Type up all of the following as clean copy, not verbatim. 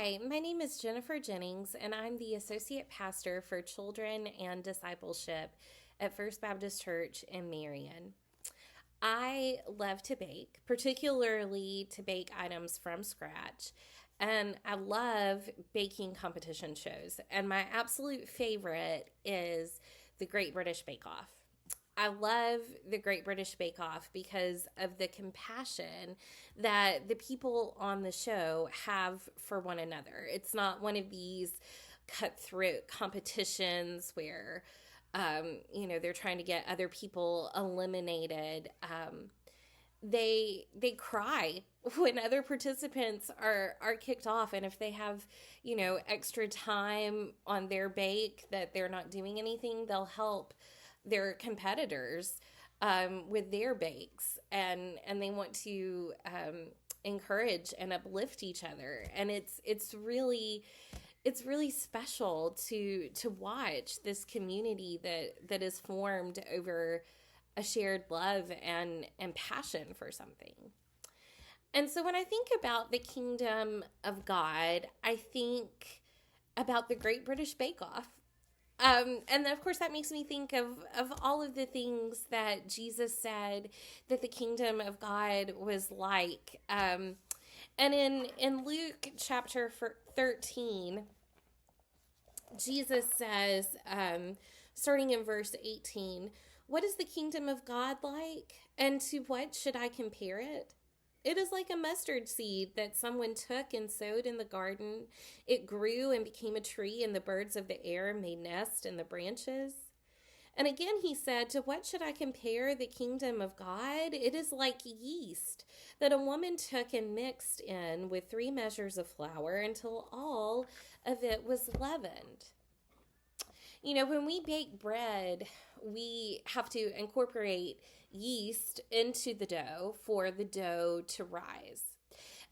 Hi, my name is Jennifer Jennings, and I'm the Associate Pastor for Children and Discipleship at First Baptist Church in Marion. I love to bake, particularly to bake items from scratch, and I love baking competition shows. And my absolute favorite is the Great British Bake Off. I love the Great British Bake Off because of the compassion that the people on the show have for one another. It's not one of these cutthroat competitions where, they're trying to get other people eliminated. They cry when other participants are kicked off, and if they have extra time on their bake that they're not doing anything, they'll help their competitors with their bakes, and they want to encourage and uplift each other, and it's really special to watch this community that is formed over a shared love and passion for something. And so when I think about the kingdom of God, I think about the Great British Bake Off. And of course, that makes me think of all of the things that Jesus said that the kingdom of God was like. And in Luke chapter 13, Jesus says, starting in verse 18, "What is the kingdom of God like? And to what should I compare it? It is like a mustard seed that someone took and sowed in the garden. It grew and became a tree, and the birds of the air made nests in the branches." And again he said, "To what should I compare the kingdom of God? It is like yeast that a woman took and mixed in with 3 measures of flour until all of it was leavened." When we bake bread, we have to incorporate yeast into the dough for the dough to rise.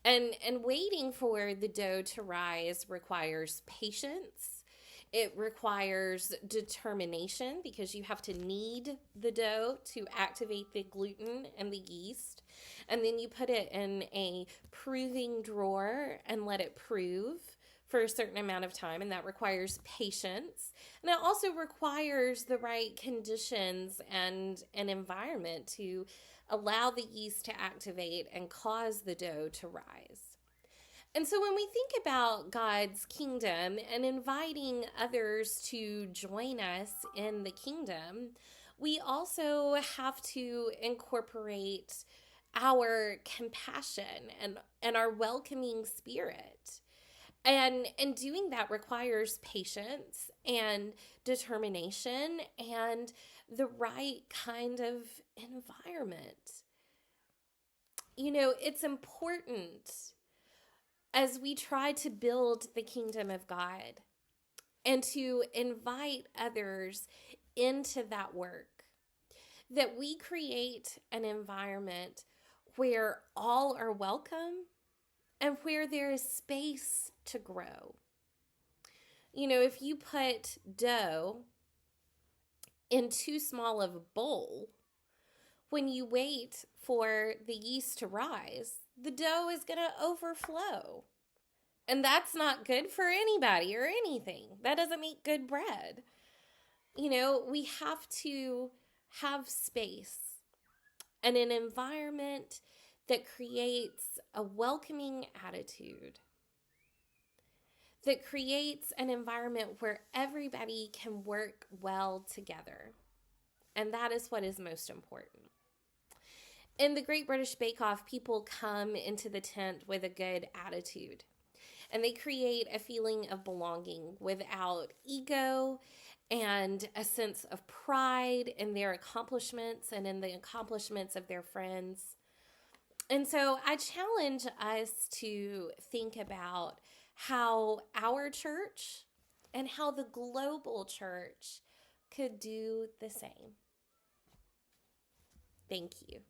And waiting for the dough to rise requires patience. It requires determination because you have to knead the dough to activate the gluten and the yeast. And then you put it in a proving drawer and let it prove for a certain amount of time, and that requires patience. And it also requires the right conditions and an environment to allow the yeast to activate and cause the dough to rise. And so when we think about God's kingdom and inviting others to join us in the kingdom, we also have to incorporate our compassion and our welcoming spirit. And doing that requires patience and determination and the right kind of environment. It's important as we try to build the kingdom of God and to invite others into that work, that we create an environment where all are welcome and where there is space to grow. If you put dough in too small of a bowl, when you wait for the yeast to rise, the dough is going to overflow. And that's not good for anybody or anything. That doesn't make good bread. We have to have space and an environment that creates a welcoming attitude, that creates an environment where everybody can work well together. And that is what is most important. In the Great British Bake Off, people come into the tent with a good attitude, and they create a feeling of belonging without ego and a sense of pride in their accomplishments and in the accomplishments of their friends. And so I challenge us to think about how our church and how the global church could do the same. Thank you.